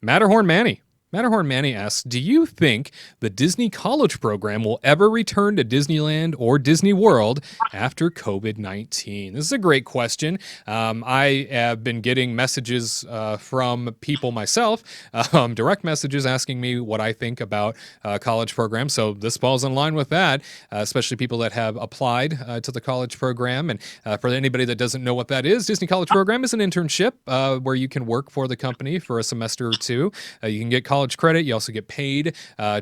Matterhorn Manny. Matterhorn Manny asks, do you think the Disney College program will ever return to Disneyland or Disney World after COVID-19? This is a great question. I have been getting messages from people myself, direct messages asking me what I think about college programs. So this falls in line with that, especially people that have applied to the college program. And for anybody that doesn't know what that is, Disney College Program is an internship where you can work for the company for a semester or two. You can get college credit. You also get paid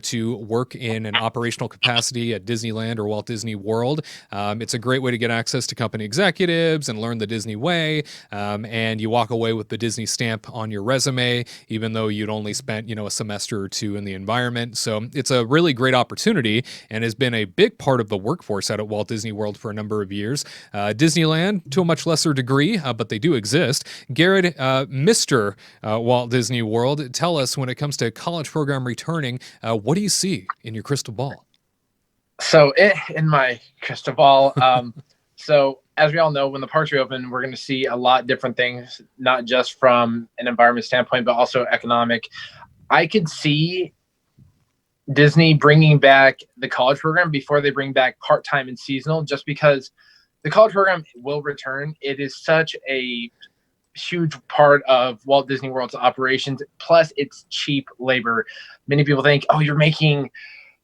to work in an operational capacity at Disneyland or Walt Disney World. It's a great way to get access to company executives and learn the Disney way. And you walk away with the Disney stamp on your resume, even though you'd only spent, a semester or two in the environment. So it's a really great opportunity and has been a big part of the workforce out at Walt Disney World for a number of years. Disneyland, to a much lesser degree, but they do exist. Garrett, Mr. Walt Disney World, tell us, when it comes to college program returning, what do you see in your crystal ball? So in my crystal ball, so as we all know, when the parks reopen, we're going to see a lot different things, not just from an environment standpoint, but also economic. I could see Disney bringing back the college program before they bring back part-time and seasonal, just because the college program will return. It is such a huge part of Walt Disney World's operations. Plus, it's cheap labor. Many people think, "Oh, you're making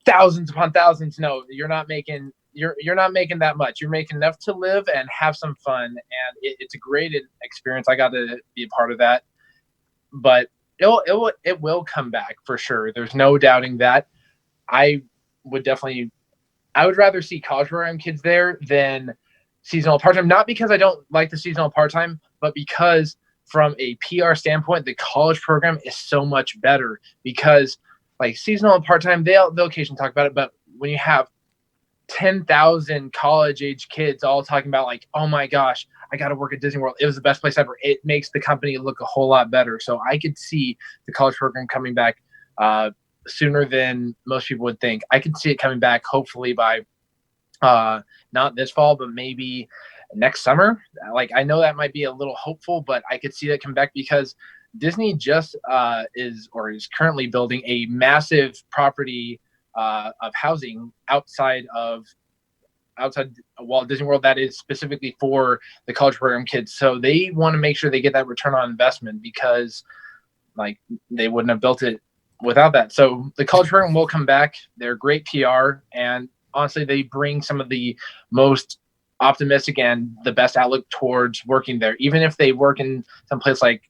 thousands upon thousands." No, you're not making. You're not making that much. You're making enough to live and have some fun, and it's a great experience. I got to be a part of that, but it will come back for sure. There's no doubting that. I would definitely. I would rather see college program kids there than seasonal part time. Not because I don't like the seasonal part time, but because from a PR standpoint, the college program is so much better. Because like seasonal and part time, they'll occasionally talk about it, but when you have 10,000 college age kids all talking about like, oh my gosh, I got to work at Disney World. It was the best place ever. It makes the company look a whole lot better. So I could see the college program coming back sooner than most people would think. I could see it coming back hopefully by not this fall, but maybe next summer. Like I know that might be a little hopeful, but I could see that come back because Disney just is currently building a massive property of housing outside Walt Disney World that is specifically for the college program kids. So they want to make sure they get that return on investment because like they wouldn't have built it without that. So the college program will come back. They're great PR, and honestly, they bring some of the most optimistic and the best outlook towards working there. Even if they work in some place like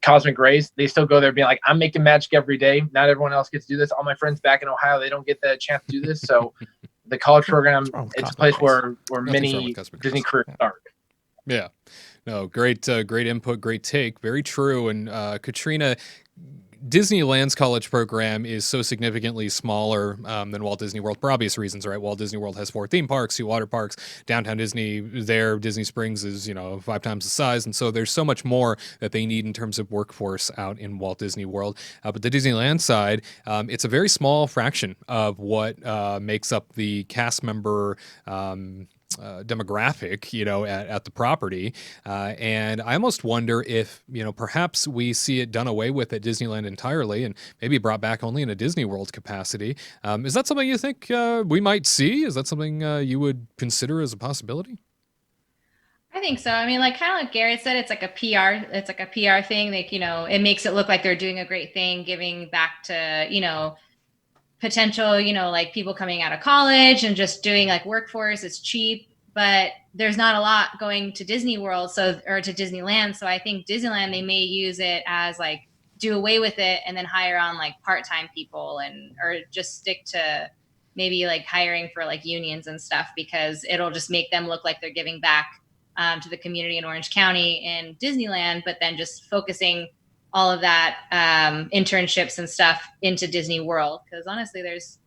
Cosmic Rays, they still go there being like, I'm making magic every day. Not everyone else gets to do this. All my friends back in Ohio, they don't get the chance to do this. So the college program, it's a place where many Disney careers start. Yeah. No, great input, great take. Very true. And Katrina, Disneyland's college program is so significantly smaller than Walt Disney World for obvious reasons, right? Walt Disney World has 4 theme parks, 2 water parks. Downtown Disney there, Disney Springs is, 5 times the size. And so there's so much more that they need in terms of workforce out in Walt Disney World. But the Disneyland side, it's a very small fraction of what makes up the cast member demographic, at the property. And I almost wonder if, perhaps we see it done away with at Disneyland entirely and maybe brought back only in a Disney World capacity. Is that something you think we might see? Is that something you would consider as a possibility? I think so. I mean, like kind of like Garrett said, it's like a PR thing. Like, it makes it look like they're doing a great thing, giving back to, potential, like people coming out of college and just doing like workforce. It's cheap, but there's not a lot going to Disney World, or to Disneyland. So I think Disneyland, they may use it as like do away with it and then hire on like part-time people or just stick to maybe like hiring for like unions and stuff, because it'll just make them look like they're giving back to the community in Orange County and Disneyland, but then just focusing all of that internships and stuff into Disney World. Because honestly, it's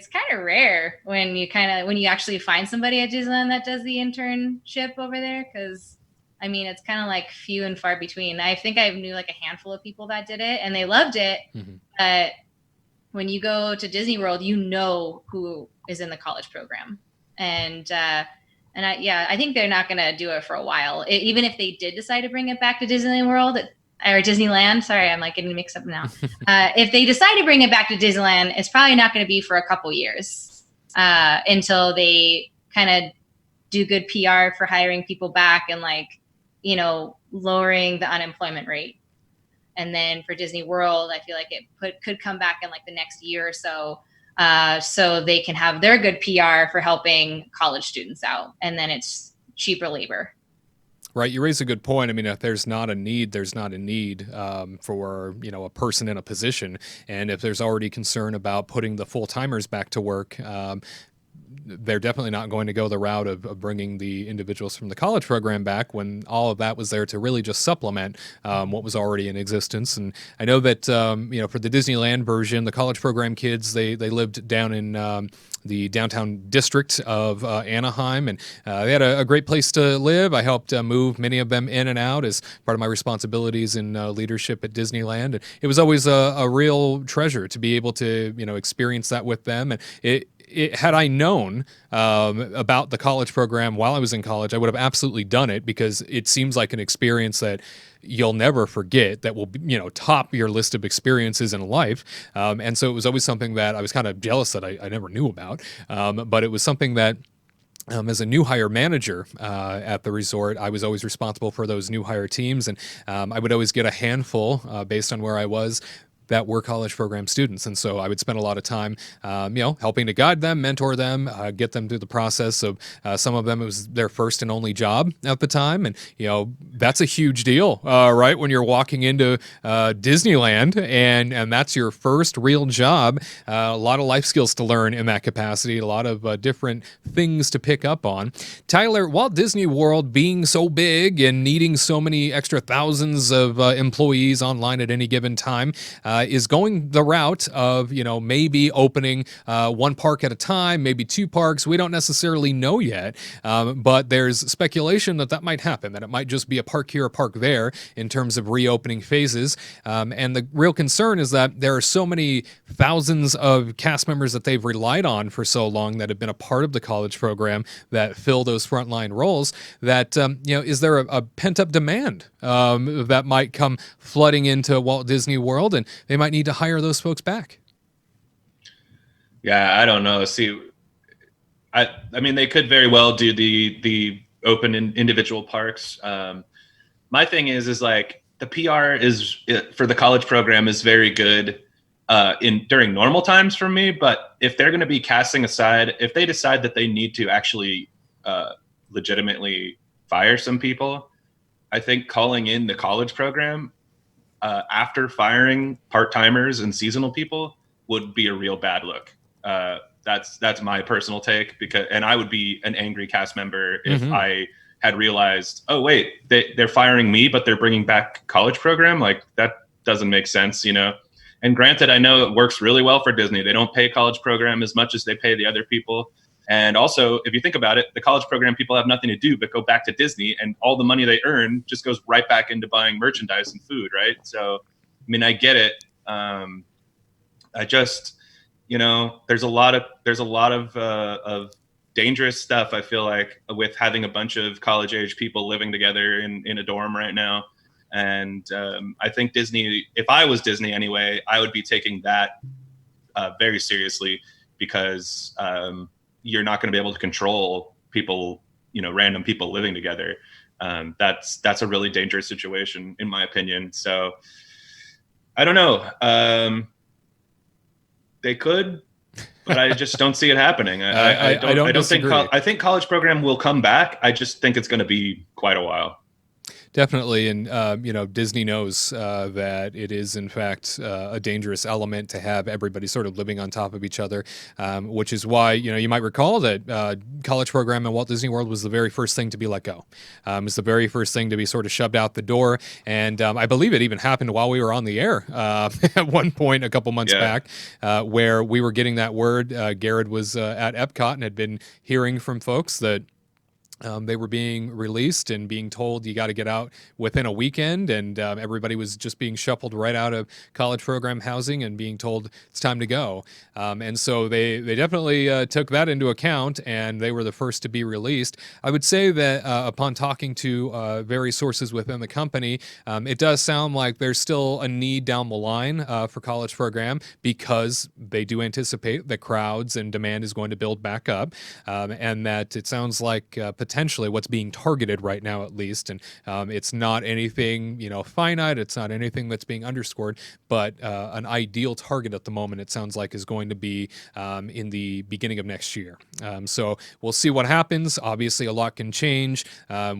kind of rare when you actually find somebody at Disneyland that does the internship over there. Because I mean, it's kind of like few and far between. I think I knew like a handful of people that did it and they loved it. Mm-hmm. But when you go to Disney World, you know who is in the college program. And I think they're not going to do it for a while. Even if they did decide to bring it back to Disney World, or Disneyland. Sorry, I'm like getting mixed up now. If they decide to bring it back to Disneyland, it's probably not going to be for a couple years until they kind of do good PR for hiring people back and like, you know, lowering the unemployment rate. And then for Disney World, I feel like it could come back in like the next year or so. So they can have their good PR for helping college students out. And then it's cheaper labor. Right, you raise a good point. I mean, if there's not a need, there's not a need for a person in a position, and if there's already concern about putting the full timers back to work, they're definitely not going to go the route of bringing the individuals from the college program back when all of that was there to really just supplement what was already in existence. And I know that for the Disneyland version, the college program kids they lived down in the downtown district of Anaheim, and they had a great place to live. I helped move many of them in and out as part of my responsibilities in leadership at Disneyland. And it was always a real treasure to be able to experience that with them. And had I known about the college program while I was in college, I would have absolutely done it, because it seems like an experience that you'll never forget, that will top your list of experiences in life. And so it was always something that I was kind of jealous that I never knew about. But it was something that as a new hire manager at the resort, I was always responsible for those new hire teams. And I would always get a handful based on where I was that were college program students. And so I would spend a lot of time, helping to guide them, mentor them, get them through the process of some of them, it was their first and only job at the time. And, that's a huge deal, right? When you're walking into Disneyland and that's your first real job, a lot of life skills to learn in that capacity, a lot of different things to pick up on. Tyler, Walt Disney World being so big and needing so many extra thousands of employees online at any given time, is going the route of, maybe opening one park at a time, maybe two parks. We don't necessarily know yet, but there's speculation that might happen, that it might just be a park here, a park there in terms of reopening phases. And the real concern is that there are so many thousands of cast members that they've relied on for so long that have been a part of the college program that fill those frontline roles, that, is there a pent-up demand that might come flooding into Walt Disney World, and they might need to hire those folks back? Yeah, I don't know. See, I mean, they could very well do the open individual parks. My thing is like the PR for the college program is very good during normal times for me. But if they're going to be casting aside, if they decide that they need to actually legitimately fire some people, I think calling in the college program after firing part-timers and seasonal people would be a real bad look. That's my personal take, and I would be an angry cast member if I had realized, oh wait, they're firing me, but they're bringing back college program. Like, that doesn't make sense, And granted, I know it works really well for Disney. They don't pay college program as much as they pay the other people. And also, if you think about it, the college program people have nothing to do but go back to Disney, and all the money they earn just goes right back into buying merchandise and food, right? So, I mean, I get it. I just, there's a lot of dangerous stuff, I feel like, with having a bunch of college age people living together in a dorm right now. And I think Disney, if I was Disney anyway, I would be taking that very seriously, because you're not going to be able to control people, random people living together. That's a really dangerous situation, in my opinion. So I don't know. They could, but I just don't see it happening. I think college program will come back. I just think it's going to be quite a while. Definitely. And, Disney knows that it is, in fact, a dangerous element to have everybody sort of living on top of each other, which is why, you might recall that college program at Walt Disney World was the very first thing to be let go. It was the very first thing to be sort of shoved out the door. And I believe it even happened while we were on the air at one point a couple months back, where we were getting that word. Garrett was at Epcot and had been hearing from folks that They were being released and being told you got to get out within a weekend, and everybody was just being shuffled right out of college program housing and being told it's time to go. And so they definitely took that into account, and they were the first to be released. I would say that upon talking to various sources within the company, it does sound like there's still a need down the line for college program, because they do anticipate that crowds and demand is going to build back up, and that it sounds like potentially what's being targeted right now, at least. And it's not anything, finite. It's not anything that's being underscored, but an ideal target at the moment, it sounds like, is going to be in the beginning of next year. So we'll see what happens. Obviously, a lot can change.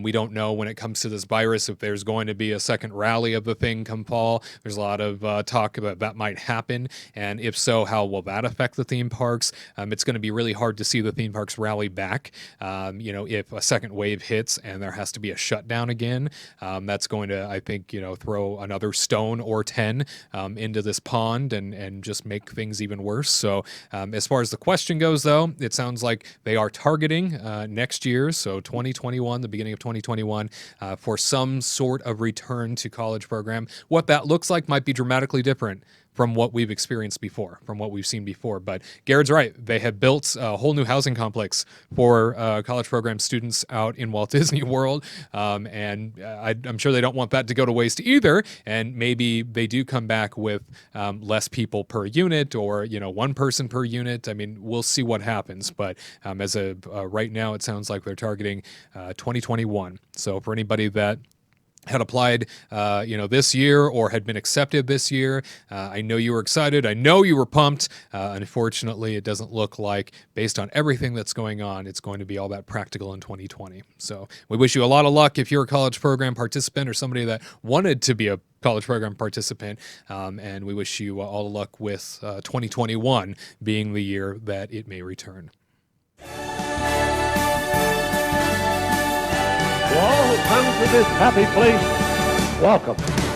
We don't know when it comes to this virus if there's going to be a second rally of the thing come fall. There's a lot of talk about that might happen. And if so, how will that affect the theme parks? It's going to be really hard to see the theme parks rally back. If a second wave hits and there has to be a shutdown again, that's going to, I think, throw another stone or 10 into this pond and just make things even worse. So as far as the question goes, though, it sounds like they are targeting next year, so 2021, the beginning of 2021, for some sort of return to college program. What that looks like might be dramatically different from what we've experienced before, from what we've seen before. But Garrett's right. They have built a whole new housing complex for college program students out in Walt Disney World. And I'm sure they don't want that to go to waste either. And maybe they do come back with less people per unit, or, one person per unit. I mean, we'll see what happens. But as of right now, it sounds like they're targeting 2021. So for anybody that had applied, this year, or had been accepted this year, I know you were excited. I know you were pumped. Unfortunately, it doesn't look like, based on everything that's going on, it's going to be all that practical in 2020. So we wish you a lot of luck if you're a college program participant or somebody that wanted to be a college program participant. And we wish you all the luck with 2021 being the year that it may return. To all who come to this happy place, welcome.